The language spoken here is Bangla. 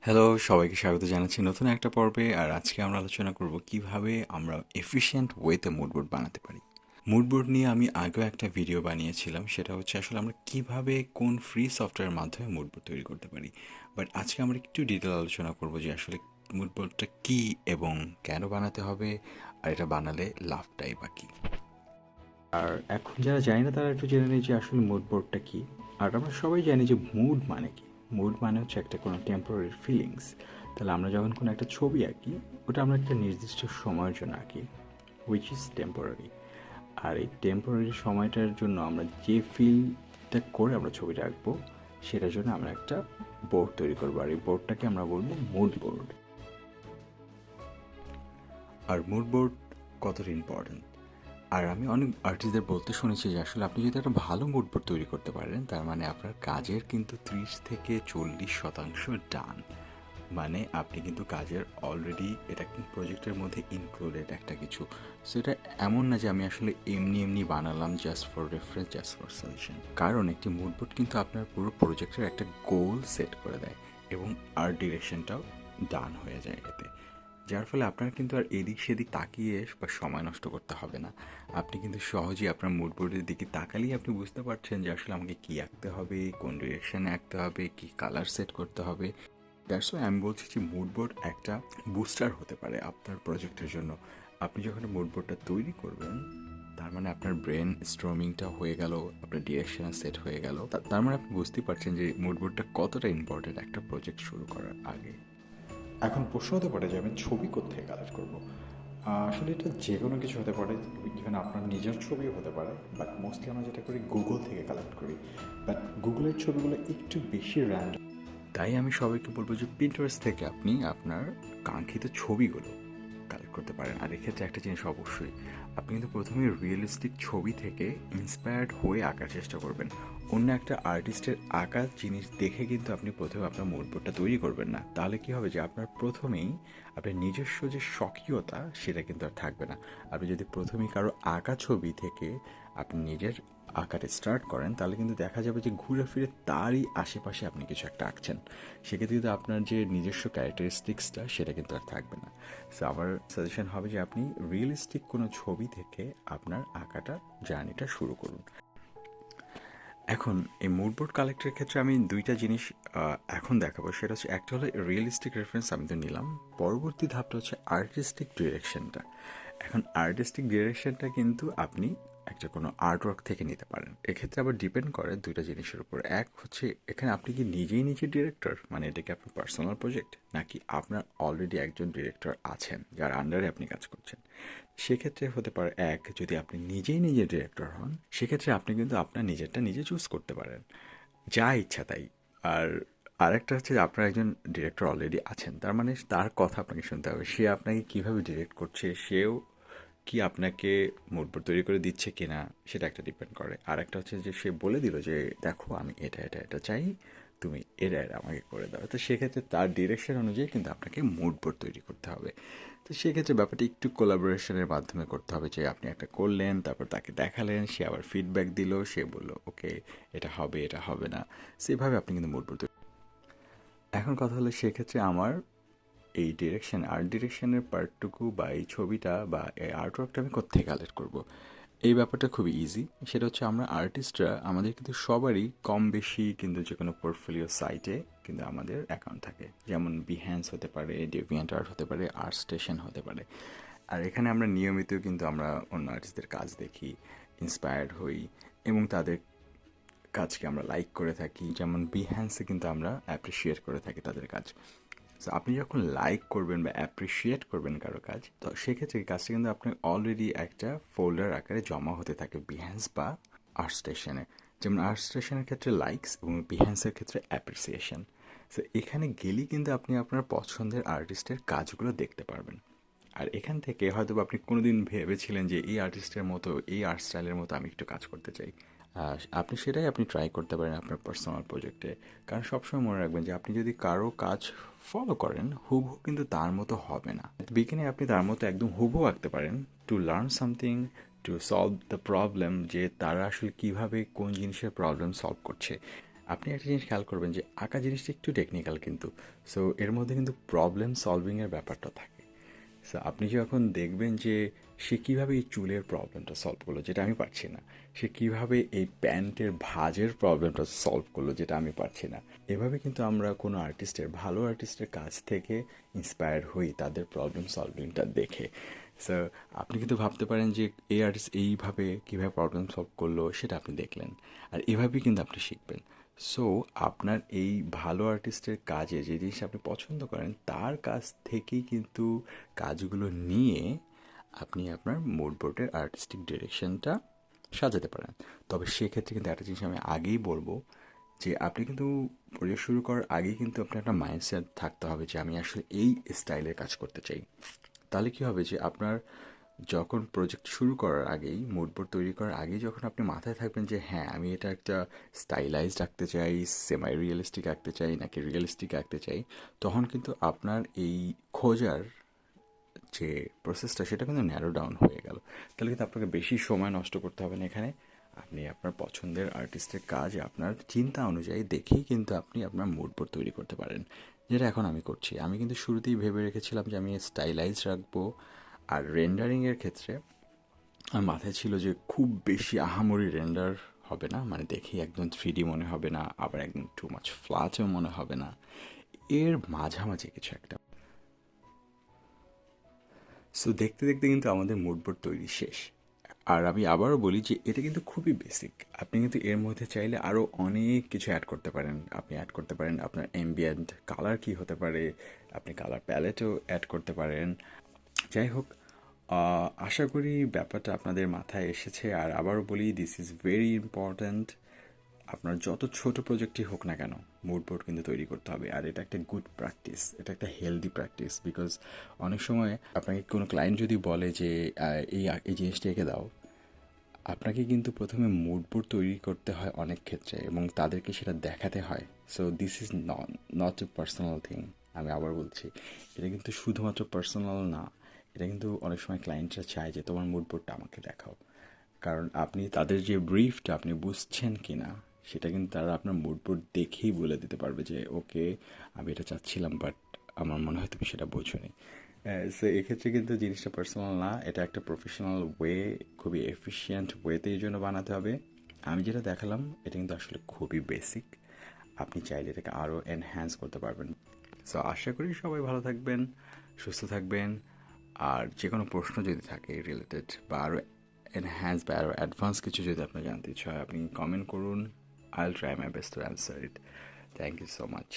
হ্যালো, সবাইকে স্বাগত জানাচ্ছি নতুন একটা পর্বে। আর আজকে আমরা আলোচনা করব কিভাবে আমরা এফিশিয়েন্ট ওয়েতে মুডবোর্ড বানাতে পারি। মুডবোর্ড নিয়ে আমি আগেও একটা ভিডিও বানিয়েছিলাম, সেটা হচ্ছে আসলে আমরা কিভাবে কোন ফ্রি সফটওয়্যারের মাধ্যমে মুডবোর্ড তৈরি করতে পারি। বাট আজকে আমরা একটু ডিটেল আলোচনা করব যে আসলে মুডবোর্ডটা কী এবং কেন বানাতে হবে, আর এটা বানালে লাভটাই বা কী। আর এখন যারা জানি না তারা একটু জেনে নিই যে আসলে মুড বোর্ডটা কী। আর আমরা সবাই জানি যে মুড মানে কি। মুড মানে হচ্ছে একটা কোনো টেম্পোরারি ফিলিংস। তাহলে আমরা যখন কোনো একটা ছবি আঁকি, ওটা আমরা একটা নির্দিষ্ট সময়ের জন্য আঁকি, হুইচ ইজ টেম্পোরারি। আর এই টেম্পোরারি সময়টার জন্য আমরা যে ফিলটা করে আমরা ছবিটা আঁকবো, সেটার জন্য আমরা একটা বোর্ড তৈরি করবো। আর এই বোর্ডটাকে আমরা বলবো মুড বোর্ড। আর মুড বোর্ড কতটা ইম্পর্ট্যান্ট, আর আমি অনেক আর্টিস্টদের বলতে শুনেছি যে আসলে আপনি যদি একটা ভালো মুড বোর্ড তৈরি করতে পারেন, তার মানে আপনার কাজের কিন্তু 30 থেকে 40% ডান। মানে আপনি কিন্তু কাজের অলরেডি এটা কিন্তু প্রজেক্টের মধ্যে ইনক্লুডেড একটা কিছু। সো এটা এমন না যে আমি আসলে এমনি এমনি বানালাম just for reference, just for suggestion. কারণ একটি মুড বোর্ড কিন্তু আপনার পুরো প্রজেক্টের একটা গোল সেট করে দেয় এবং আর্ট ডিরেকশনটাও ডান হয়ে যায় এতে। যার ফলে আপনার কিন্তু আর এদিক সেদিক তাকিয়ে বা সময় নষ্ট করতে হবে না। আপনি কিন্তু সহজেই আপনার মুড বোর্ডের দিকে তাকালেই আপনি বুঝতে পারছেন যে আসলে আমাকে কী আঁকতে হবে, কোন ডিরেকশানে আঁকতে হবে, কী কালার সেট করতে হবে। দ্যাটস ওয়াই আমি বলছি যে মুড বোর্ড একটা বুস্টার হতে পারে আপনার প্রজেক্টের জন্য। আপনি যখন মুড বোর্ডটা তৈরি করবেন, তার মানে আপনার ব্রেন স্ট্রমিংটা হয়ে গেল, আপনার ডিরেকশন সেট হয়ে গেল। তার মানে আপনি বুঝতেই পারছেন যে মুড বোর্ডটা কতটা ইম্পর্টেন্ট একটা প্রজেক্ট শুরু করার আগে। এখন প্রশ্ন হতে পারে যে আমি ছবি কোত্থেকে কালেক্ট করবো। আসলে এটা যে কোনো কিছু হতে পারে, ইভেন আপনার নিজের ছবিও হতে পারে, বাট মোস্টলি আমরা যেটা করি গুগল থেকে কালেক্ট করি। বাট গুগলের ছবিগুলো একটু বেশি র্যান্ডম, তাই আমি সবাইকে বলবো যে পিন্টারেস্ট থেকে আপনি আপনার কাঙ্ক্ষিত ছবিগুলো কালেক্ট করতে পারেন। আর এক্ষেত্রে একটা জিনিস অবশ্যই, আপনি কিন্তু প্রথমে রিয়েলিস্টিক ছবি থেকে ইন্সপায়ার্ড হয়ে আঁকার চেষ্টা করবেন। অন্য একটা আর্টিস্টের আঁকা জিনিস দেখে কিন্তু আপনি প্রথমে আপনার মুড বোর্ডটা তৈরি করবেন না। তাহলে কি হবে যে আপনার প্রথমেই আপনার নিজস্ব যে স্বকীয়তা সেটা কিন্তু আর থাকবে না। আপনি যদি প্রথমেই কারো আঁকা ছবি থেকে আপনি নিজের আঁকাটা স্টার্ট করেন, তাহলে কিন্তু দেখা যাবে যে ঘুরে ফিরে তারই আশেপাশে আপনি কিছু একটা আঁকছেন। সেক্ষেত্রে কিন্তু আপনার যে নিজস্ব ক্যারেক্টারিস্টিক্সটা সেটা কিন্তু আর থাকবে না। সো আমার সাজেশন হবে যে আপনি রিয়েলিস্টিক কোনো ছবি থেকে আপনার আঁকাটা জার্নিটা শুরু করুন। এখন এই মুডবোর্ড কালেক্টের ক্ষেত্রে আমি দুইটা জিনিস এখন দেখাবো। সেটা হচ্ছে একটা হলো রিয়েলিস্টিক রেফারেন্স আমি তো নিলাম, পরবর্তী ধাপটা হচ্ছে আর্টিস্টিক ডিরেকশনটা। এখন আর্টিস্টিক ডিরেকশনটা কিন্তু আপনি একটা কোনো আর্টওয়ার্ক থেকে নিতে পারেন। এক্ষেত্রে আবার ডিপেন্ড করে দুইটা জিনিসের উপর। এক হচ্ছে এখানে আপনি কি নিজেই নিজে ডিরেক্টর, মানে এটা কি আপনার পার্সোনাল প্রজেক্ট, নাকি আপনার অলরেডি একজন ডিরেক্টর আছেন যার আন্ডারে আপনি কাজ করছেন। সেক্ষেত্রে হতে পারে এক, যদি আপনি নিজেই নিজে ডিরেক্টর হন, সেক্ষেত্রে আপনি কিন্তু আপনার নিজেরটা নিজে চুজ করতে পারেন, যা ইচ্ছা তাই। আর আরেকটা হচ্ছে যে আপনার একজন ডিরেক্টর অলরেডি আছেন, তার মানে তার কথা আপনাকে শুনতে হবে। সে আপনাকে কীভাবে ডিরেক্ট করছে, সেও কি আপনাকে মুডবোর্ড তৈরি করে দিচ্ছে কিনা, সেটা একটা ডিপেন্ড করে। আর একটা হচ্ছে যে সে বলে দিল যে দেখো আমি এটা এটা এটা চাই, তুমি এটা এটা আমাকে করে দাও। তো সেক্ষেত্রে তার ডিরেকশন অনুযায়ী কিন্তু আপনাকে মুডবোর্ড তৈরি করতে হবে। তো সেক্ষেত্রে ব্যাপারটা একটু কোলাবোরেশনের মাধ্যমে করতে হবে, যে আপনি একটা করলেন, তারপর তাকে দেখালেন, সে আবার ফিডব্যাক দিল, সে বললো ওকে এটা হবে এটা হবে না। সেভাবে আপনি কিন্তু মুডবোর্ড তৈরি। এখন কথা হলো সেক্ষেত্রে আমার এই ডিরেকশন, আর্ট ডিরেকশনের পার্টটুকু বা এই ছবিটা বা এই আর্টওয়ার্কটা আমি কোত্থেকে কালেক্ট করব। এই ব্যাপারটা খুবই ইজি। সেটা হচ্ছে আমরা আর্টিস্টরা আমাদের কিন্তু সবারই কম বেশি কিন্তু যে কোনো পোর্টফোলিও সাইটে কিন্তু আমাদের অ্যাকাউন্ট থাকে। যেমন বিহ্যান্স হতে পারে, ডেভিয়েন্ট আর্ট হতে পারে, আর্ট স্টেশন হতে পারে। আর এখানে আমরা নিয়মিত কিন্তু আমরা অন্য আর্টিস্টদের কাজ দেখি, ইন্সপায়ার্ড হই এবং তাদের কাজকে আমরা লাইক করে থাকি। যেমন বিহ্যান্সে কিন্তু আমরা অ্যাপ্রিসিয়েট করে থাকি তাদের কাজ। সো আপনি যখন লাইক করবেন বা অ্যাপ্রিসিয়েট করবেন কারো কাজ, তো সেক্ষেত্রে কাজটা কিন্তু আপনার অলরেডি একটা ফোল্ডার আকারে জমা হতে থাকে বিহ্যান্স বা আর্ট স্টেশনে। যেমন আর্ট স্টেশনের ক্ষেত্রে লাইকস এবং বিহ্যান্সের ক্ষেত্রে অ্যাপ্রিসিয়েশন। সো এখানে গেলেই কিন্তু আপনি আপনার পছন্দের আর্টিস্টের কাজগুলো দেখতে পারবেন। আর এখান থেকে হয়তো আপনি কোনোদিন ভেবেছিলেন যে এই আর্টিস্টের মতো, এই আর্ট স্টাইলের মতো আমি একটু কাজ করতে চাই। আপনি সেটাই আপনি ট্রাই করতে পারেন আপনার পার্সোনাল প্রজেক্টে। কারণ সবসময় মনে রাখবেন যে আপনি যদি কারো কাজ ফলো করেন, হুবহু কিন্তু তার মতো হবে না। বিজ্ঞানে আপনি তার মতো একদম হুবহু আঁকতে পারেন, to learn something, to solve the problem, যে তারা আসলে কীভাবে কোন জিনিসের প্রবলেম সলভ করছে। আপনি একটা জিনিস খেয়াল করবেন যে আঁকা জিনিসটা একটু টেকনিক্যাল কিন্তু, সো এর মধ্যে কিন্তু প্রবলেম সলভিংয়ের ব্যাপারটা থাকে। সো আপনি যখন দেখবেন যে সে কীভাবে এই চুলের প্রবলেমটা সলভ করলো যেটা আমি পারছি না, সে কীভাবে এই প্যান্টের ভাঁজের প্রবলেমটা সলভ করলো যেটা আমি পারছি না, এভাবে কিন্তু আমরা কোনো আর্টিস্টের, ভালো আর্টিস্টের কাছ থেকে ইন্সপায়ার হই তাদের প্রবলেম সলভিংটা দেখে। সো আপনি কিন্তু ভাবতে পারেন যে এই আর্টিস্ট এইভাবে কীভাবে প্রবলেম সলভ করলো সেটা আপনি দেখলেন, আর এভাবেই কিন্তু আপনি শিখবেন। সো আপনার এই ভালো আর্টিস্টের কাজে যে জিনিসটা আপনি পছন্দ করেন তার কাছ থেকেই কিন্তু কাজগুলো নিয়ে আপনি আপনার মুডবোর্ডের আর্টিস্টিক ডিরেকশনটা সাজাতে পারেন। তবে সেক্ষেত্রে কিন্তু একটা জিনিস আমি আগেই বলবো যে আপনি কিন্তু প্রজেক্ট শুরু করার আগেই কিন্তু আপনার একটা মাইন্ডসেট থাকতে হবে যে আমি আসলে এই স্টাইলের কাজ করতে চাই। তাহলে কী হবে যে আপনার যখন প্রজেক্ট শুরু করার আগেই, মুডবোর্ড তৈরি করার আগেই যখন আপনি মাথায় থাকবেন যে হ্যাঁ আমি এটা একটা স্টাইলাইজড আঁকতে চাই, সেমাই রিয়েলিস্টিক আঁকতে চাই নাকি রিয়েলিস্টিক আঁকতে চাই, তখন কিন্তু আপনার এই খোঁজার যে প্রসেসটা সেটা কিন্তু ন্যারো ডাউন হয়ে গেল। তাহলে কিন্তু আপনাকে বেশি সময় নষ্ট করতে হবে না এখানে। আপনি আপনার পছন্দের আর্টিস্টের কাজ আপনার চিন্তা অনুযায়ী দেখেই কিন্তু আপনি আপনার মুডবোর্ড তৈরি করতে পারেন, যেটা এখন আমি করছি। আমি কিন্তু শুরুতেই ভেবে রেখেছিলাম যে আমি স্টাইলাইজ রাখবো, আর রেন্ডারিংয়ের ক্ষেত্রে আমার মাথায় ছিল যে খুব বেশি আহামরি রেন্ডার হবে না, মানে দেখেই একদম 3D মনে হবে না, আবার একদম টু মাচ ফ্ল্যাটও মনে হবে না, এর মাঝামাঝি কিছু একটা। সো দেখতে দেখতে কিন্তু আমাদের মুডবোর্ড তৈরি শেষ। আর আমি আবারও বলি যে এটা কিন্তু খুবই বেসিক। আপনি কিন্তু এর মধ্যে চাইলে আরও অনেক কিছু অ্যাড করতে পারেন। আপনি অ্যাড করতে পারেন আপনার অ্যাম্বিয়েন্ট কালার কী হতে পারে, আপনি কালার প্যালেটও অ্যাড করতে পারেন। যাই হোক, আশা করি ব্যাপারটা আপনাদের মাথায় এসেছে। আর আবারও বলি, দিস ইজ ভেরি ইম্পর্ট্যান্ট। আপনার যত ছোট প্রজেক্টই হোক না কেন, মুডবোর্ড কিন্তু তৈরি করতে হবে। আর এটা একটা গুড প্র্যাকটিস, এটা একটা হেলদি প্র্যাকটিস। বিকজ অনেক সময় আপনাকে কোনো ক্লায়েন্ট যদি বলে যে এই এই জিনিসটা এঁকে দাও, আপনাকে কিন্তু প্রথমে মুডবোর্ড তৈরি করতে হয় অনেক ক্ষেত্রে, এবং তাদেরকে সেটা দেখাতে হয়। So this is not a personal thing. আমি আবার বলছি, এটা কিন্তু শুধুমাত্র পার্সোনাল না, এটা কিন্তু অনেক সময় ক্লায়েন্টরা চায় যে তোমার মুডবোর্ডটা আমাকে দেখাও। কারণ আপনি তাদের যে ব্রিফটা আপনি বুঝছেন কি না সেটা কিন্তু তারা আপনার মুডবোর্ড দেখেই বলে দিতে পারবে যে ওকে, আমি এটা চাচ্ছিলাম বাট আমার মনে হয় তুমি সেটা বোঝোনি। সো এক্ষেত্রে কিন্তু জিনিসটা পার্সোনাল না, এটা একটা প্রফেশনাল ওয়ে, খুবই এফিশিয়েন্ট ওয়েতে এই জন্য বানাতে হবে। আমি যেটা দেখালাম এটা কিন্তু আসলে খুবই বেসিক, আপনি চাইলে এটাকে আরও এনহ্যান্স করতে পারবেন। সো আশা করি সবাই ভালো থাকবেন, সুস্থ থাকবেন। আর যে কোনো প্রশ্ন যদি থাকে রিলেটেড বা আরও এনহ্যান্স বা আরও অ্যাডভান্স কিছু যদি আপনার জানতে ইচ্ছা হয়, আপনি কমেন্ট করুন। I will try my best to answer it. Thank you so much.